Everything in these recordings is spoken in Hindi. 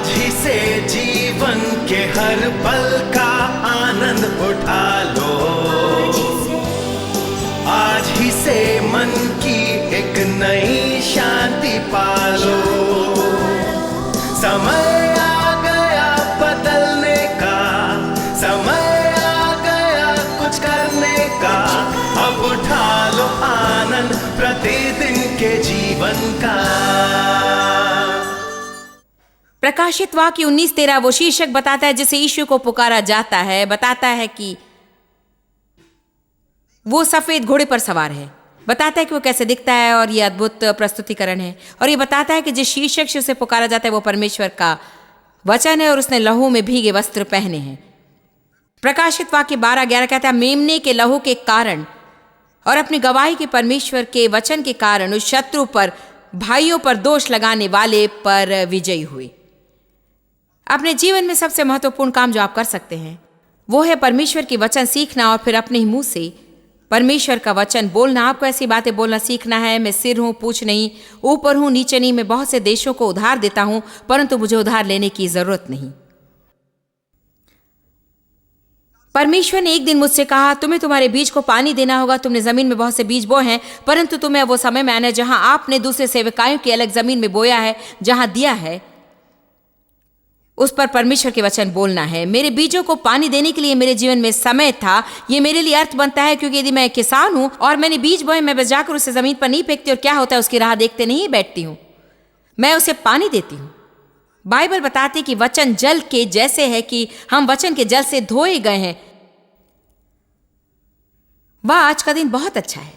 आज ही से जीवन के हर पल का आनंद उठा लो, आज ही से मन की एक नई शांति पालो। समय आ गया बदलने का, समय आ गया कुछ करने का, अब उठा लो आनंद प्रतिदिन के जीवन का। प्रकाशित वाक्य 19:13 वो शीर्षक बताता है जिसे यीशु को पुकारा जाता है। बताता है कि वो सफेद घोड़े पर सवार है, बताता है कि वो कैसे दिखता है और ये अद्भुत प्रस्तुतिकरण है। और ये बताता है कि जिस शीर्षक से उसे पुकारा जाता है वो परमेश्वर का वचन है और उसने लहू में भीगे वस्त्र पहने हैं। प्रकाशित वाक्य 12:11 कहता है मेमने के लहू के कारण और अपनी गवाही के परमेश्वर के वचन के कारण उस शत्रु पर, भाइयों पर दोष लगाने वाले पर विजयी हुए। अपने जीवन में सबसे महत्वपूर्ण काम जो आप कर सकते हैं वो है परमेश्वर की वचन सीखना और फिर अपने ही मुंह से परमेश्वर का वचन बोलना। आपको ऐसी बातें बोलना सीखना है, मैं सिर हूं, पूछ नहीं, ऊपर हूं, नीचे नहीं, मैं बहुत से देशों को उधार देता हूं परंतु मुझे उधार लेने की जरूरत नहीं। परमेश्वर ने एक दिन मुझसे कहा तुम्हें तुम्हारे बीज को पानी देना होगा। तुमने जमीन में बहुत से बीज बोए हैं परंतु तुम्हें वो समय में आना है जहां आपने दूसरे सेवकायों की अलग जमीन में बोया है, जहां दिया है उस पर परमेश्वर के वचन बोलना है। मेरे बीजों को पानी देने के लिए मेरे जीवन में समय था। ये मेरे लिए अर्थ बनता है क्योंकि यदि मैं किसान हूं और मैंने बीज बोए, मैं बस जाकर उसे जमीन पर नहीं फेंकती और क्या होता है उसकी राह देखते नहीं बैठती हूं, मैं उसे पानी देती हूं। बाइबल बताती कि वचन जल के जैसे है कि हम वचन के जल से धोए गए हैं। वह आज का दिन बहुत अच्छा है।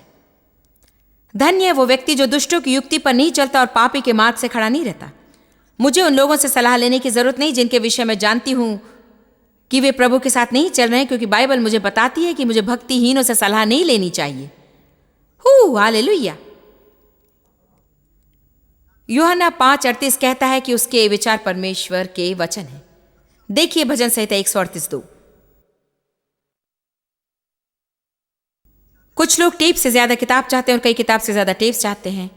धन्य है वो व्यक्ति जो दुष्टों की युक्ति पर नहीं चलता और पापी के मार्ग से खड़ा नहीं रहता। मुझे उन लोगों से सलाह लेने की जरूरत नहीं जिनके विषय में जानती हूं कि वे प्रभु के साथ नहीं चल रहे हैं, क्योंकि बाइबल मुझे बताती है कि मुझे भक्तिहीनों से सलाह नहीं लेनी चाहिए। हालेलुया। यूहन्ना 5:38 कहता है कि उसके विचार परमेश्वर के वचन है। देखिए भजन संहिता 138:2। कुछ लोग टेप से ज्यादा किताब चाहते हैं और कई किताब से ज्यादा टेप्स चाहते हैं,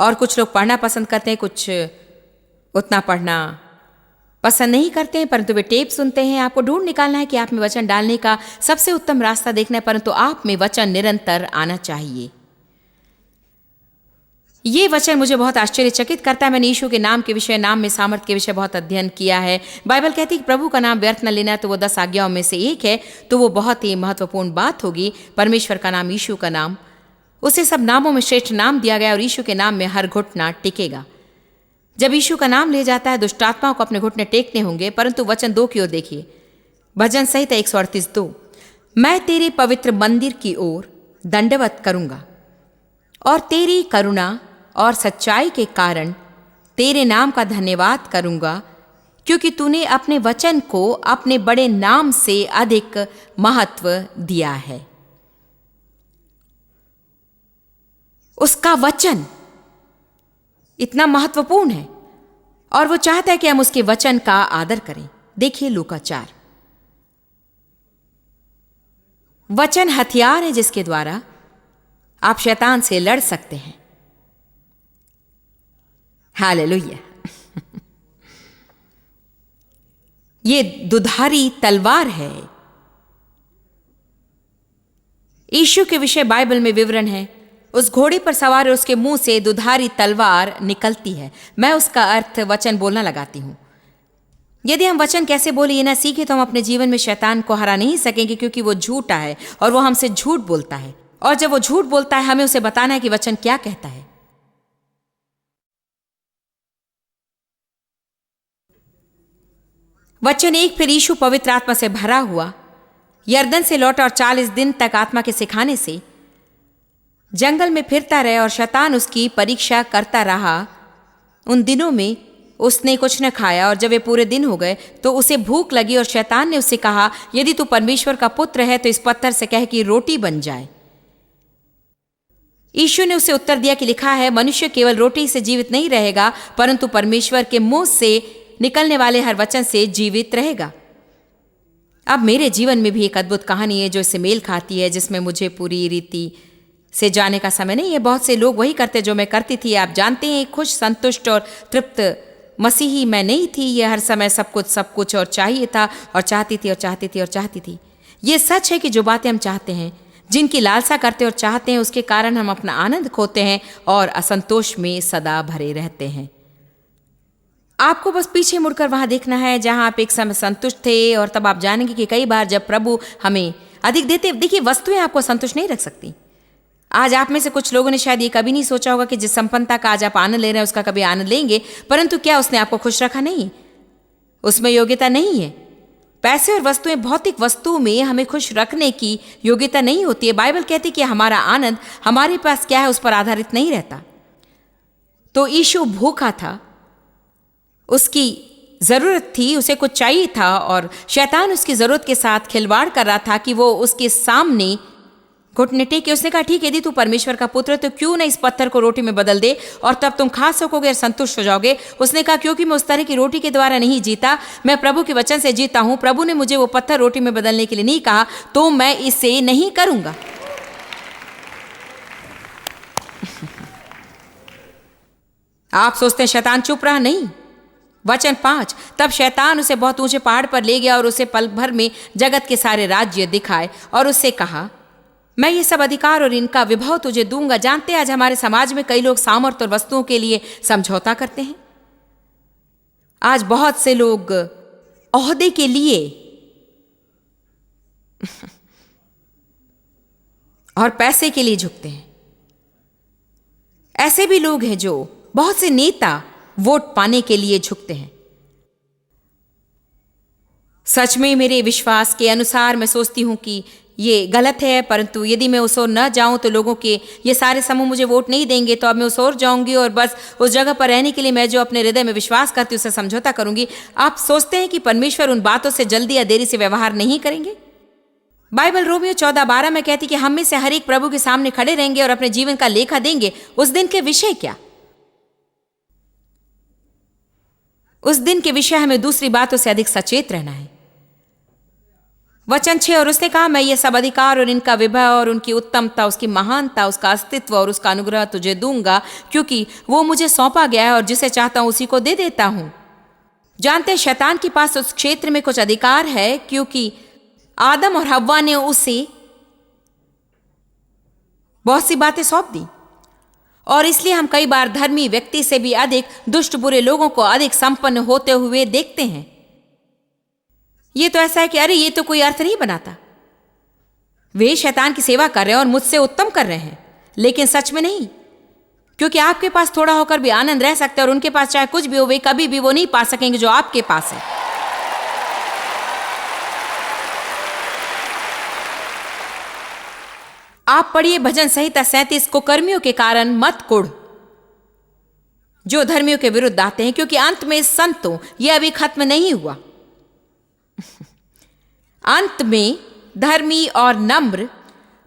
और कुछ लोग पढ़ना पसंद करते हैं, कुछ उतना पढ़ना पसंद नहीं करते हैं परंतु वे टेप सुनते हैं। आपको ढूंढ निकालना है कि आप में वचन डालने का सबसे उत्तम रास्ता देखना है, परंतु आप में वचन निरंतर आना चाहिए। ये वचन मुझे बहुत आश्चर्यचकित करता है। मैंने यीशु के नाम के विषय, नाम में सामर्थ्य के विषय बहुत अध्ययन किया है। बाइबल कहती है कि प्रभु का नाम व्यर्थ न लेना, तो वो 10 आज्ञाओं में से एक है, तो वो बहुत ही महत्वपूर्ण बात होगी। परमेश्वर का नाम, यीशु का नाम, उसे सब नामों में श्रेष्ठ नाम दिया गया और यीशु के नाम में हर घुटना टिकेगा। जब यीशु का नाम ले जाता है दुष्ट आत्माओं को अपने घुटने टेकने होंगे, परंतु वचन 2 की ओर देखिए। भजन संहिता 138:2। मैं तेरे पवित्र मंदिर की ओर दंडवत करूंगा और तेरी करुणा और सच्चाई के कारण तेरे नाम का धन्यवाद करूंगा, क्योंकि तूने अपने वचन को अपने बड़े नाम से अधिक महत्व दिया है। उसका वचन इतना महत्वपूर्ण है और वो चाहता है कि हम उसके वचन का आदर करें। देखिए लूका 4। वचन हथियार है जिसके द्वारा आप शैतान से लड़ सकते हैं। हालेलुया। ये दुधारी तलवार है। यीशु के विषय बाइबल में विवरण है। उस घोड़े पर सवार उसके मुंह से दुधारी तलवार निकलती है। मैं उसका अर्थ वचन बोलना लगाती हूं। यदि हम वचन कैसे बोले ये ना सीखे तो हम अपने जीवन में शैतान को हरा नहीं सकेंगे, क्योंकि वो झूठा है और वो हमसे झूठ बोलता है। और जब वो झूठ बोलता है हमें उसे बताना है कि वचन क्या कहता है। वचन 1। फिर यीशु पवित्र आत्मा से भरा हुआ यरदन से लौटा और 40 दिन तक आत्मा के सिखाने से जंगल में फिरता रहे और शैतान उसकी परीक्षा करता रहा। उन दिनों में उसने कुछ न खाया और जब वे पूरे दिन हो गए तो उसे भूख लगी और शैतान ने उससे कहा, यदि तू परमेश्वर का पुत्र है तो इस पत्थर से कह कि रोटी बन जाए। यीशु ने उसे उत्तर दिया कि लिखा है, मनुष्य केवल रोटी से जीवित नहीं रहेगा परंतु परमेश्वर के मुंह से निकलने वाले हर वचन से जीवित रहेगा। अब मेरे जीवन में भी एक अद्भुत कहानी है जो इससे मेल खाती है, जिसमें मुझे पूरी रीति से जाने का समय नहीं है। बहुत से लोग वही करते जो मैं करती थी। आप जानते हैं, एक खुश, संतुष्ट और तृप्त मसीही मैं नहीं थी। ये हर समय सब कुछ और चाहिए था और चाहती थी और चाहती थी और चाहती थी। ये सच है कि जो बातें हम चाहते हैं, जिनकी लालसा करते और चाहते हैं, उसके कारण हम अपना आनंद खोते हैं और असंतोष में सदा भरे रहते हैं। आपको बस पीछे मुड़कर वहां देखना है जहां आप एक समय संतुष्ट थे, और तब आप जानेंगे कि कई बार जब प्रभु हमें अधिक देते, देखिए वस्तुएं आपको संतुष्ट नहीं रख सकती। आज आप में से कुछ लोगों ने शायद ये कभी नहीं सोचा होगा कि जिस संपन्नता का आज आप आनंद ले रहे हैं उसका कभी आनंद लेंगे, परंतु क्या उसने आपको खुश रखा? नहीं, उसमें योग्यता नहीं है। पैसे और वस्तुएं, भौतिक वस्तुओं में हमें खुश रखने की योग्यता नहीं होती है। बाइबल कहती है कि हमारा आनंद हमारे पास क्या है उस पर आधारित नहीं रहता। तो यीशु भूखा था, उसकी जरूरत थी, उसे कुछ चाहिए था, और शैतान उसकी जरूरत के साथ खिलवाड़ कर रहा था कि वो उसके सामने घुटने टेके। उसने कहा, ठीक है, यदि तू परमेश्वर का पुत्र है तो क्यों ना इस पत्थर को रोटी में बदल दे और तब तुम खा सकोगे और संतुष्ट हो जाओगे। उसने कहा, क्योंकि मैं उस तरह की रोटी के द्वारा नहीं जीता, मैं प्रभु के वचन से जीता हूं। प्रभु ने मुझे वो पत्थर रोटी में बदलने के लिए नहीं कहा, तो मैं इसे नहीं करूंगा। आप सोचते हैं शैतान चुप रहा? नहीं। वचन 5, तब शैतान उसे बहुत ऊंचे पहाड़ पर ले गया और उसे पल भर में जगत के सारे राज्य दिखाए और उससे कहा, मैं ये सब अधिकार और इनका विभव तुझे दूंगा। जानते हैं आज हमारे समाज में कई लोग सामर्थ्य और वस्तुओं के लिए समझौता करते हैं। आज बहुत से लोग ओहदे के लिए और पैसे के लिए झुकते हैं। ऐसे भी लोग हैं जो, बहुत से नेता वोट पाने के लिए झुकते हैं। सच में मेरे विश्वास के अनुसार मैं सोचती हूं कि ये गलत है, परंतु यदि मैं उस ओर न जाऊं तो लोगों के ये सारे समूह मुझे वोट नहीं देंगे, तो अब मैं उस ओर जाऊंगी और बस उस जगह पर रहने के लिए मैं जो अपने हृदय में विश्वास करती हूं उससे समझौता करूंगी। आप सोचते हैं कि परमेश्वर उन बातों से जल्दी या देरी से व्यवहार नहीं करेंगे? बाइबल रोमियो 14:12 में कहती कि हम में से हर एक प्रभु के सामने खड़े रहेंगे और अपने जीवन का लेखा देंगे। उस दिन के विषय क्या? उस दिन के विषय हमें दूसरी बातों से अधिक सचेत रहना है। वचन 6, और उसने कहा, मैं ये सब अधिकार और इनका विभव और उनकी उत्तमता, उसकी महानता, उसका अस्तित्व और उसका अनुग्रह तुझे दूंगा, क्योंकि वो मुझे सौंपा गया है और जिसे चाहता हूं उसी को दे देता हूं। जानते हैं शैतान के पास उस क्षेत्र में कुछ अधिकार है, क्योंकि आदम और हव्वा ने उसे बहुत सी बातें सौंप दी, और इसलिए हम कई बार धर्मी व्यक्ति से भी अधिक दुष्ट बुरे लोगों को अधिक संपन्न होते हुए देखते हैं। ये तो ऐसा है कि अरे ये तो कोई अर्थ नहीं बनाता, वे शैतान की सेवा कर रहे हैं और मुझसे उत्तम कर रहे हैं, लेकिन सच में नहीं, क्योंकि आपके पास थोड़ा होकर भी आनंद रह सकता है और उनके पास चाहे कुछ भी हो, वे कभी भी वो नहीं पा सकेंगे जो आपके पास है। आप पढ़िए भजन संहिता 37, कुकर्मियों के कारण मत कुढ़, जो धर्मियों के विरुद्ध आते हैं, क्योंकि अंत में संतों ये अभी खत्म नहीं हुआ। अंत में धर्मी और नम्र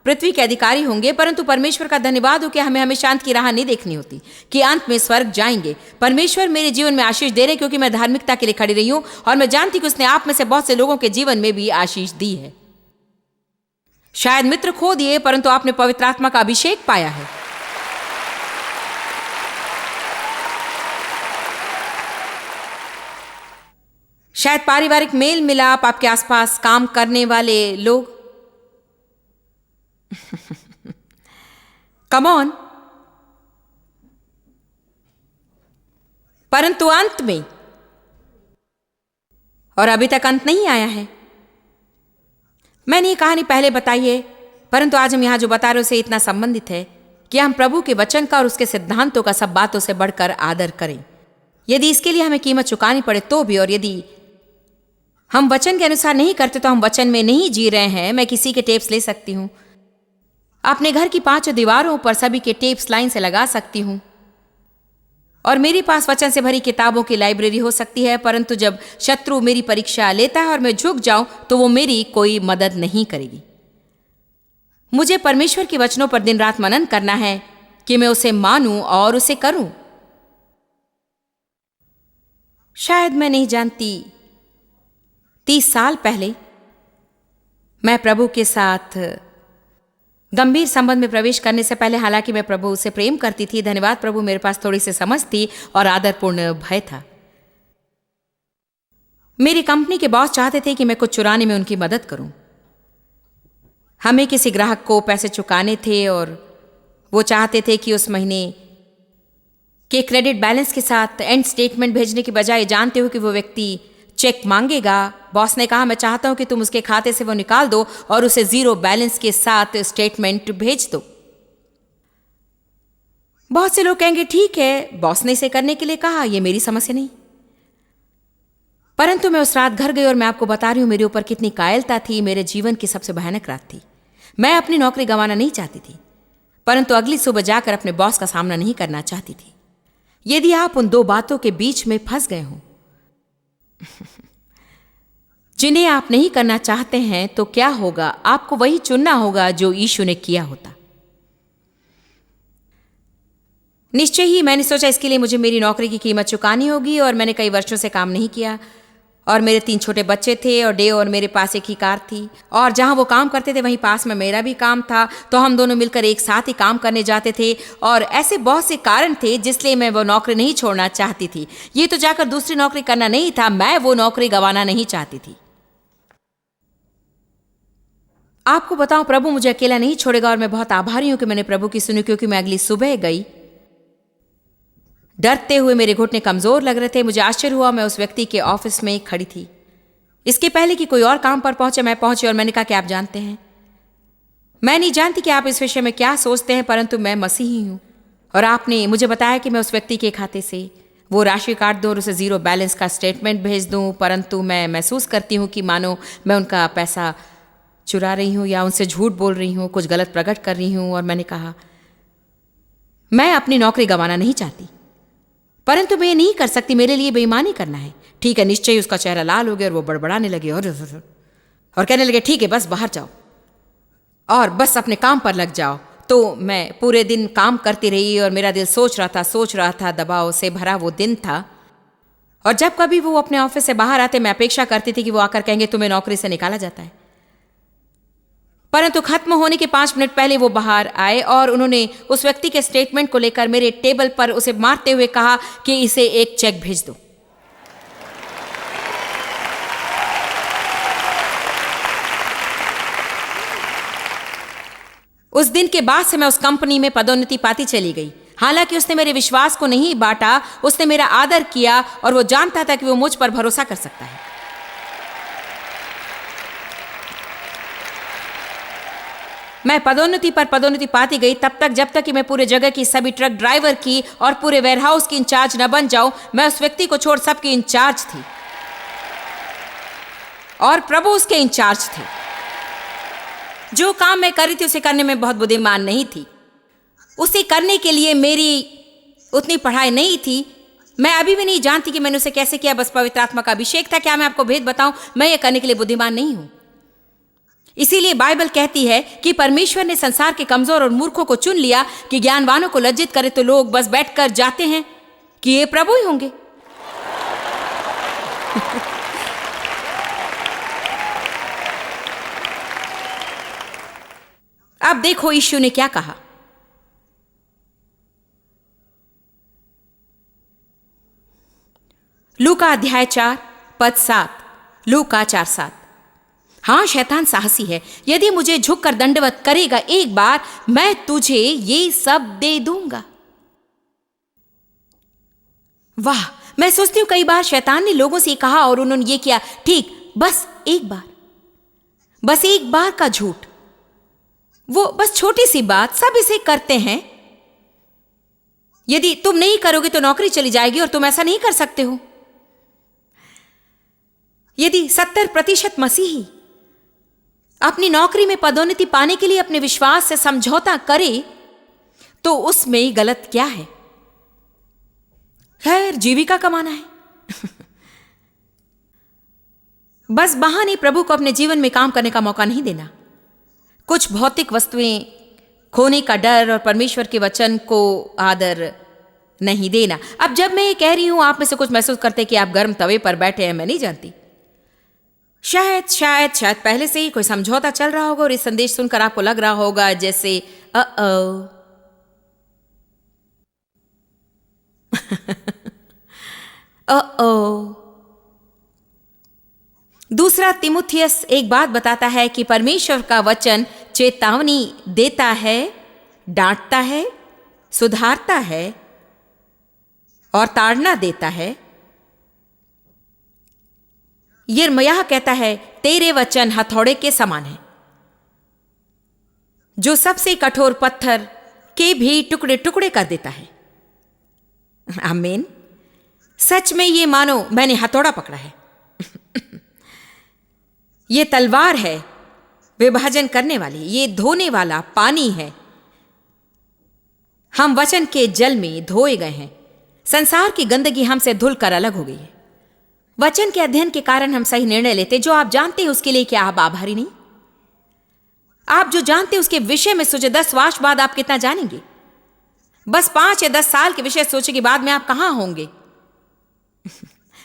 पृथ्वी के अधिकारी होंगे, परंतु परमेश्वर का धन्यवाद हो कि हमें हमेशा अंत की राह नहीं देखनी होती कि अंत में स्वर्ग जाएंगे। परमेश्वर मेरे जीवन में आशीष दे रहे हैं, क्योंकि मैं धार्मिकता के लिए खड़ी रही हूं और मैं जानती कि उसने आप में से बहुत से लोगों के जीवन में भी आशीष दी है। शायद मित्र खो दिए, परंतु आपने पवित्र आत्मा का अभिषेक पाया है। शायद पारिवारिक मेल मिलाप, आपके आसपास काम करने वाले लोग कम ऑन, परंतु अंत में, और अभी तक अंत नहीं आया है। मैंने ये कहानी पहले बताई है, परंतु आज हम यहां जो बता रहे उसे इतना संबंधित है कि हम प्रभु के वचन का और उसके सिद्धांतों का सब बातों से बढ़कर आदर करें, यदि इसके लिए हमें कीमत चुकानी पड़े तो भी। और यदि हम वचन के अनुसार नहीं करते तो हम वचन में नहीं जी रहे हैं। मैं किसी के टेप्स ले सकती हूं, अपने घर की 5 दीवारों पर सभी के टेप्स लाइन से लगा सकती हूं, और मेरे पास वचन से भरी किताबों की लाइब्रेरी हो सकती है, परंतु जब शत्रु मेरी परीक्षा लेता है और मैं झुक जाऊं तो वो मेरी कोई मदद नहीं करेगी। मुझे परमेश्वर के वचनों पर दिन रात मनन करना है कि मैं उसे मानूं और उसे करूं। शायद मैं नहीं जानती, 30 साल पहले मैं प्रभु के साथ गंभीर संबंध में प्रवेश करने से पहले, हालांकि मैं प्रभु से प्रेम करती थी, धन्यवाद प्रभु, मेरे पास थोड़ी सी समझ थी और आदरपूर्ण भय था। मेरी कंपनी के बॉस चाहते थे कि मैं कुछ चुराने में उनकी मदद करूं। हमें किसी ग्राहक को पैसे चुकाने थे और वो चाहते थे कि उस महीने के क्रेडिट बैलेंस के साथ एंड स्टेटमेंट भेजने की बजाय, जानते हो कि वो व्यक्ति चेक मांगेगा। बॉस ने कहा, मैं चाहता हूं कि तुम उसके खाते से वो निकाल दो और उसे जीरो बैलेंस के साथ स्टेटमेंट भेज दो। बहुत से लोग कहेंगे ठीक है, बॉस ने इसे करने के लिए कहा, यह मेरी समस्या नहीं। परंतु मैं उस रात घर गई और मैं आपको बता रही हूं मेरे ऊपर कितनी कायरता थी। मेरे जीवन की सबसे भयानक रात थी। मैं अपनी नौकरी गंवाना नहीं चाहती थी, परंतु अगली सुबह जाकर अपने बॉस का सामना नहीं करना चाहती थी। यदि आप उन दो बातों के बीच में फंस गए हो जिन्हें आप नहीं करना चाहते हैं, तो क्या होगा? आपको वही चुनना होगा जो यीशु ने किया होता। निश्चय ही मैंने सोचा इसके लिए मुझे मेरी नौकरी की कीमत चुकानी होगी, और मैंने कई वर्षों से काम नहीं किया, और मेरे 3 छोटे बच्चे थे, और डे और मेरे पास एक ही कार थी, और जहां वो काम करते थे वहीं पास में मेरा भी काम था, तो हम दोनों मिलकर एक साथ ही काम करने जाते थे। और ऐसे बहुत से कारण थे जिसलिए मैं वो नौकरी नहीं छोड़ना चाहती थी। ये तो जाकर दूसरी नौकरी करना नहीं था, मैं वो नौकरी गंवाना नहीं चाहती थी। आपको बताऊं, प्रभु मुझे अकेला नहीं छोड़ेगा, और मैं बहुत आभारी हूं कि मैंने प्रभु की सुनी, क्योंकि मैं अगली सुबह गई डरते हुए। मेरे घुटने कमजोर लग रहे थे। मुझे आश्चर्य हुआ, मैं उस व्यक्ति के ऑफिस में खड़ी थी। इसके पहले कि कोई और काम पर पहुंचे, मैं पहुंची और मैंने कहा कि आप जानते हैं, मैं नहीं जानती कि आप इस विषय में क्या सोचते हैं, परंतु मैं मसीही हूं, और आपने मुझे बताया कि मैं उस व्यक्ति के खाते से वो राशि काट दूं और उसे जीरो बैलेंस का स्टेटमेंट भेज दूं। परंतु मैं महसूस करती हूं कि मानो मैं उनका पैसा चुरा रही हूं या उनसे झूठ बोल रही हूं, कुछ गलत प्रकट कर रही हूं। और मैंने कहा, मैं अपनी नौकरी गंवाना नहीं चाहती, परंतु मैं ये नहीं कर सकती, मेरे लिए बेईमानी करना है। ठीक है, निश्चय ही उसका चेहरा लाल हो गया और वो बड़बड़ाने लगे और कहने लगे, ठीक है, बस बाहर जाओ और बस अपने काम पर लग जाओ। तो मैं पूरे दिन काम करती रही और मेरा दिल सोच रहा था, दबाव से भरा वो दिन था। और जब कभी वो अपने ऑफिस से बाहर आते, मैं अपेक्षा करती थी कि वो आकर कहेंगे, तुम्हें नौकरी से निकाला जाता है। परंतु खत्म होने के 5 मिनट पहले वो बाहर आए और उन्होंने उस व्यक्ति के स्टेटमेंट को लेकर मेरे टेबल पर उसे मारते हुए कहा कि इसे एक चेक भेज दो। उस दिन के बाद से मैं उस कंपनी में पदोन्नति पाती चली गई। हालांकि उसने मेरे विश्वास को नहीं बांटा, उसने मेरा आदर किया और वो जानता था कि वो मुझ पर भरोसा कर सकता है। मैं पदोन्नति पर पदोन्नति पाती गई तब तक, जब तक कि मैं पूरे जगह की सभी ट्रक ड्राइवर की और पूरे वेयरहाउस की इंचार्ज न बन जाऊं। मैं उस व्यक्ति को छोड़ सबकी इंचार्ज थी और प्रभु उसके इंचार्ज थे। जो काम मैं कर रही थी उसे करने में बहुत बुद्धिमान नहीं थी। उसे करने के लिए मेरी उतनी पढ़ाई नहीं थी। मैं अभी भी नहीं जानती कि मैंने उसे कैसे किया, बस पवित्र आत्मा का अभिषेक था। क्या मैं आपको भेद बताऊं, मैं ये करने के लिए बुद्धिमान नहीं हूं। इसीलिए बाइबल कहती है कि परमेश्वर ने संसार के कमजोर और मूर्खों को चुन लिया कि ज्ञानवानों को लज्जित करे। तो लोग बस बैठकर जाते हैं कि ये प्रभु ही होंगे। अब देखो यीशु ने क्या कहा। लूका अध्याय 4 पद 7। लूका 4:7। हाँ, शैतान साहसी है। यदि मुझे झुककर दंडवत करेगा एक बार, मैं तुझे ये सब दे दूंगा। वाह, मैं सोचती हूं कई बार शैतान ने लोगों से कहा और उन्होंने ये किया। ठीक, बस एक बार का झूठ, वो बस छोटी सी बात, सब इसे करते हैं। यदि तुम नहीं करोगे तो नौकरी चली जाएगी और तुम ऐसा नहीं कर सकते हो। यदि 70% मसीही अपनी नौकरी में पदोन्नति पाने के लिए अपने विश्वास से समझौता करे, तो उसमें गलत क्या है? खैर, जीविका कमाना है। बस बहाने प्रभु को अपने जीवन में काम करने का मौका नहीं देना। कुछ भौतिक वस्तुएं खोने का डर और परमेश्वर के वचन को आदर नहीं देना। अब जब मैं ये कह रही हूं, आप में से कुछ महसूस करते कि आप गर्म तवे पर बैठे हैं, मैं नहीं जानती। शायद पहले से ही कोई समझौता चल रहा होगा और इस संदेश सुनकर आपको लग रहा होगा जैसे दूसरा तिमुथियस एक बात बताता है कि परमेश्वर का वचन चेतावनी देता है, डांटता है, सुधारता है और ताड़ना देता है। यिर्मयाह कहता है, तेरे वचन हथौड़े के समान है, जो सबसे कठोर पत्थर के भी टुकड़े टुकड़े कर देता है। आमीन। सच में ये मानो मैंने हथौड़ा पकड़ा है। ये तलवार है, विभाजन करने वाली, ये धोने वाला पानी है। हम वचन के जल में धोए गए हैं। संसार की गंदगी हमसे धुलकर अलग हो गई है। वचन के अध्ययन के कारण हम सही निर्णय लेते। जो आप जानते हैं उसके लिए क्या आप आभारी नहीं? आप जो जानते हैं उसके विषय में सोचे। 10 वर्ष बाद आप कितना जानेंगे? बस 5 या 10 साल के विषय सोचे के बाद में आप कहां होंगे?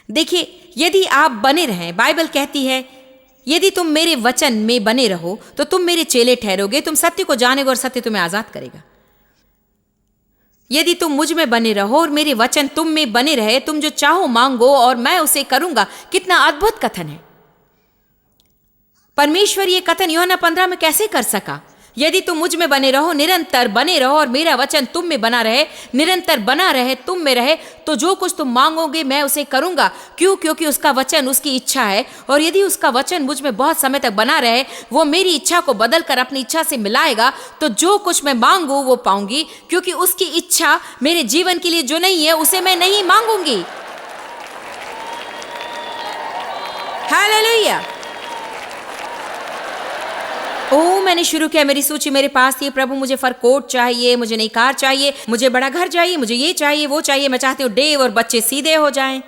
देखिए, यदि आप बने रहें, बाइबल कहती है, यदि तुम मेरे वचन में बने रहो तो तुम मेरे चेले ठहरोगे, तुम सत्य को जानोगे और सत्य तुम्हें आजाद करेगा। यदि तुम मुझ में बने रहो और मेरे वचन तुम में बने रहे, तुम जो चाहो मांगो और मैं उसे करूंगा। कितना अद्भुत कथन है। परमेश्वर ये कथन यूहन्ना 15 में कैसे कर सका? यदि तुम मुझ में बने रहो, निरंतर बने रहो और मेरा वचन तुम में बना रहे, निरंतर बना रहे, तुम में रहे, तो जो कुछ तुम मांगोगे मैं उसे करूंगा। क्यों? क्योंकि उसका वचन उसकी इच्छा है। और यदि उसका वचन मुझ में बहुत समय तक बना रहे, वो मेरी इच्छा को बदलकर अपनी इच्छा से मिलाएगा, तो जो कुछ मैं मांगू वो पाऊंगी। क्योंकि उसकी इच्छा मेरे जीवन के लिए जो नहीं है उसे मैं नहीं मांगूंगी। हालेलुया। मैंने शुरू किया, मेरी सूची मेरे पास थी। प्रभु, मुझे फर कोट चाहिए, मुझे नई कार चाहिए, मुझे बड़ा घर चाहिए, मुझे ये चाहिए, वो चाहिए। मैं चाहती हूँ डेव और बच्चे सीधे हो जाएं।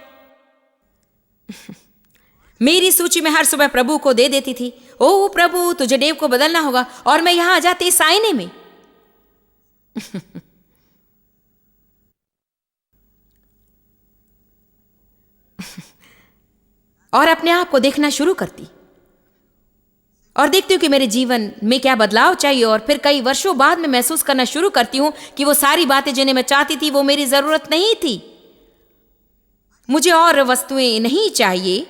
मेरी सूची में हर सुबह प्रभु को दे देती थी। ओ प्रभु, तुझे डेव को बदलना होगा, और मैं यहां आ जाती इस आईने में। और अपने आप को देखना शुरू करती और देखती हूँ कि मेरे जीवन में क्या बदलाव चाहिए। और फिर कई वर्षों बाद में महसूस करना शुरू करती हूँ कि वो सारी बातें जिन्हें मैं चाहती थी वो मेरी जरूरत नहीं थी। मुझे और वस्तुएं नहीं चाहिए,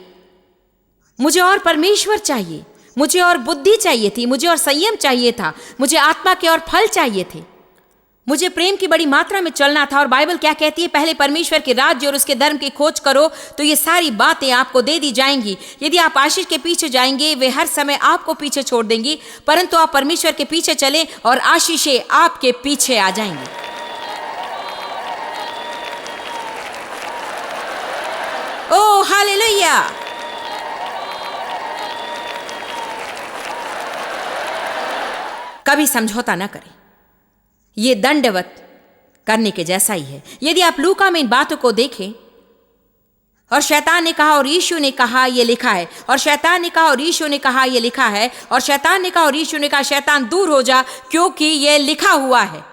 मुझे और परमेश्वर चाहिए, मुझे और बुद्धि चाहिए थी, मुझे और संयम चाहिए था, मुझे आत्मा के और फल चाहिए थे, मुझे प्रेम की बड़ी मात्रा में चलना था। और बाइबल क्या कहती है? पहले परमेश्वर के राज्य और उसके धर्म की खोज करो तो ये सारी बातें आपको दे दी जाएंगी। यदि आप आशीष के पीछे जाएंगे, वे हर समय आपको पीछे छोड़ देंगी, परंतु आप परमेश्वर के पीछे चलें और आशीषें आपके पीछे आ जाएंगी। ओ हालेलुया। कभी समझौता ना करें, ये दंडवत करने के जैसा ही है। यदि आप लूका में इन बातों को देखें, और शैतान ने कहा और यीशु ने कहा ये लिखा है, और शैतान ने कहा और यीशु ने कहा ये लिखा है, और शैतान ने कहा और यीशु ने कहा शैतान दूर हो जा, क्योंकि ये लिखा हुआ है।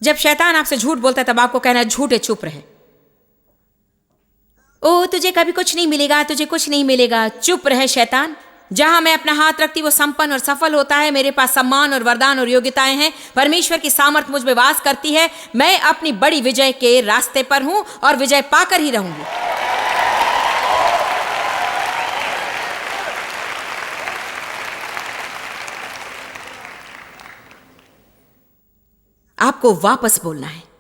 जब शैतान आपसे झूठ बोलता है तब आपको कहना है झूठे, चुप रहे। ओ तुझे कभी कुछ नहीं मिलेगा, तुझे कुछ नहीं मिलेगा, चुप रहे शैतान। जहां मैं अपना हाथ रखती वो संपन्न और सफल होता है। मेरे पास सम्मान और वरदान और योग्यताएं हैं। परमेश्वर की सामर्थ मुझ में वास करती है। मैं अपनी बड़ी विजय के रास्ते पर हूं और विजय पाकर ही रहूंगी। आपको वापस बोलना है।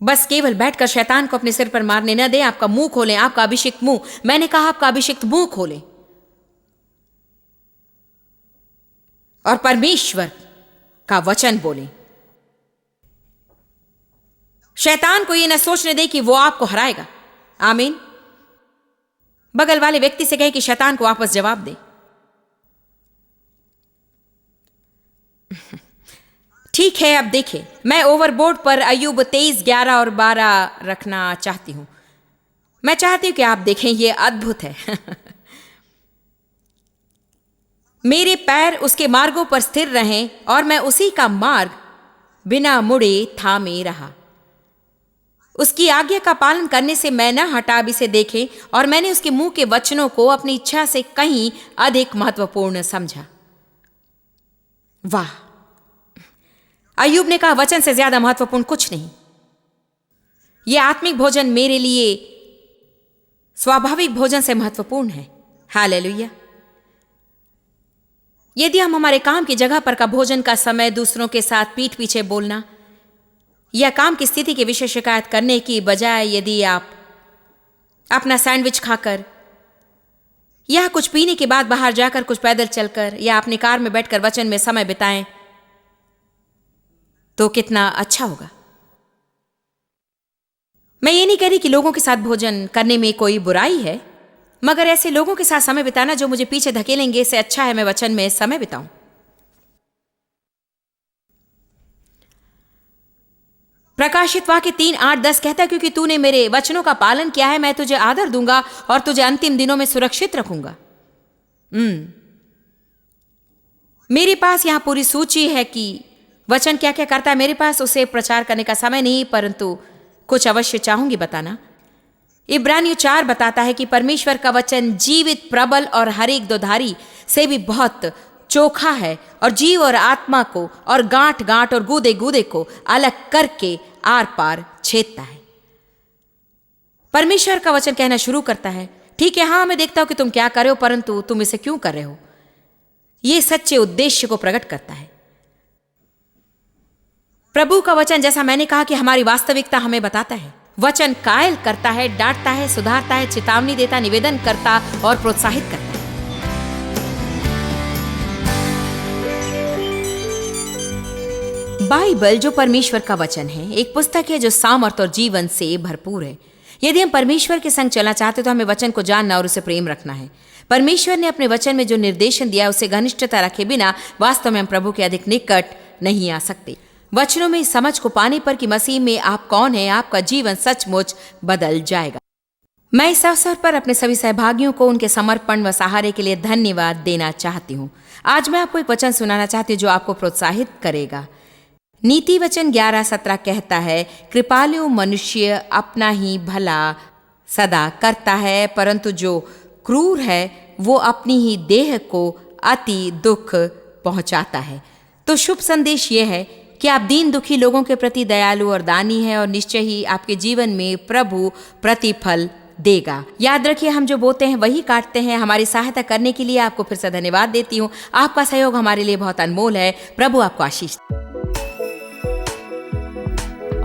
बस केवल बैठकर शैतान को अपने सिर पर मारने न दें। आपका मुंह खोलें, आपका अभिषिक्त मुंह। मैंने कहा आपका अभिषिक्त मुंह खोलें और परमेश्वर का वचन बोलें। शैतान को यह न सोचने दें कि वो आपको हराएगा। आमीन। बगल वाले व्यक्ति से कहें कि शैतान को वापस जवाब दे। ठीक है, अब देखें, मैं ओवरबोर्ड पर अय्यूब 23, 11 और 12 रखना चाहती हूं। मैं चाहती हूं कि आप देखें, यह अद्भुत है। मेरे पैर उसके मार्गों पर स्थिर रहें और मैं उसी का मार्ग बिना मुड़े थामे रहा। उसकी आज्ञा का पालन करने से मैं न हटा, अब इसे देखें। और मैंने उसके मुंह के वचनों को अपनी इच्छा से कहीं अधिक महत्वपूर्ण समझा। वाह! अय्यूब ने कहा वचन से ज्यादा महत्वपूर्ण कुछ नहीं। यह आत्मिक भोजन मेरे लिए स्वाभाविक भोजन से महत्वपूर्ण है। हालेलुया। यदि हम हमारे काम की जगह पर का भोजन का समय दूसरों के साथ पीठ पीछे बोलना या काम की स्थिति के विषय शिकायत करने की बजाय यदि आप अपना सैंडविच खाकर या कुछ पीने के बाद बाहर जाकर कुछ पैदल चलकर या अपनी कार में बैठकर वचन में समय बिताएं तो कितना अच्छा होगा। मैं ये नहीं कह रही कि लोगों के साथ भोजन करने में कोई बुराई है, मगर ऐसे लोगों के साथ समय बिताना जो मुझे पीछे धकेलेंगे, इससे अच्छा है मैं वचन में समय बिताऊं। प्रकाशित वाक्य 3:8-10 कहता है, क्योंकि तूने मेरे वचनों का पालन किया है, मैं तुझे आदर दूंगा और तुझे अंतिम दिनों में सुरक्षित रखूंगा। मेरे पास यहां पूरी सूची है कि वचन क्या क्या करता है। मेरे पास उसे प्रचार करने का समय नहीं, परंतु कुछ अवश्य चाहूंगी बताना। इब्रानियों 4 बताता है कि परमेश्वर का वचन जीवित, प्रबल और हर एक दोधारी से भी बहुत चोखा है और जीव और आत्मा को और गांठ गांठ और गूदे गूदे को अलग करके आर पार छेदता है। परमेश्वर का वचन कहना शुरू करता है, ठीक है, हाँ मैं देखता हूं कि तुम क्या कर रहे हो, परंतु तुम इसे क्यों कर रहे हो। यह सच्चे उद्देश्य को प्रकट करता है। प्रभु का वचन, जैसा मैंने कहा, कि हमारी वास्तविकता हमें बताता है। वचन कायल करता है, डांटता है, सुधारता है, चेतावनी देता, निवेदन करता और प्रोत्साहित करता है। बाइबल जो परमेश्वर का वचन है, एक पुस्तक है जो सामर्थ और जीवन से भरपूर है। यदि हम परमेश्वर के संग चलना चाहते तो हमें वचन को जानना और उसे प्रेम रखना है। परमेश्वर ने अपने वचन में जो निर्देशन दिया उसे घनिष्ठता रखे बिना वास्तव में हम प्रभु के अधिक निकट नहीं आ सकते। वचनों में इस समझ को पाने पर कि मसीह में आप कौन हैं, आपका जीवन सचमुच बदल जाएगा। मैं इस अवसर पर अपने सभी सहभागियों को उनके समर्पण व सहारे के लिए धन्यवाद देना चाहती हूँ। आज मैं आपको एक वचन सुनाना चाहती हूँ जो आपको प्रोत्साहित करेगा। नीति वचन 11:17 कहता है, कृपालु मनुष्य अपना ही भला सदा करता है, परंतु जो क्रूर है वो अपनी ही देह को अति दुख पहुंचाता है। तो शुभ संदेश यह है कि आप दीन दुखी लोगों के प्रति दयालु और दानी हैं और निश्चय ही आपके जीवन में प्रभु प्रतिफल देगा। याद रखिए, हम जो बोते हैं वही काटते हैं। हमारी सहायता करने के लिए आपको फिर से धन्यवाद देती हूँ। आपका सहयोग हमारे लिए बहुत अनमोल है। प्रभु आपको आशीष।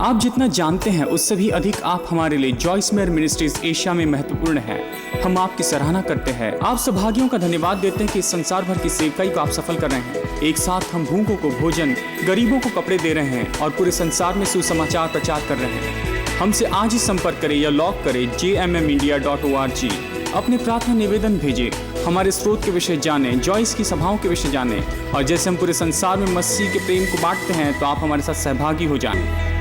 आप जितना जानते हैं उससे भी अधिक आप हमारे लिए जॉइस मेयर मिनिस्ट्रीज एशिया में महत्वपूर्ण है। हम आपकी सराहना करते हैं। आप सौभाग्यों का धन्यवाद देते हैं कि इस संसार भर की सेवकाई को आप सफल कर रहे हैं। एक साथ हम भूखों को भोजन, गरीबों को कपड़े दे रहे हैं और पूरे संसार में सुसमाचार प्रचार कर रहे हैं। हमसे आज ही संपर्क करें या लॉग करें jmmindia.org। अपने प्रार्थना निवेदन भेजें, हमारे स्रोत के विषय जानें, जॉइस की सभाओं के विषय जानें और जैसे हम पूरे संसार में मसीह के प्रेम को बांटते हैं तो आप हमारे साथ सहभागी हो जाएं।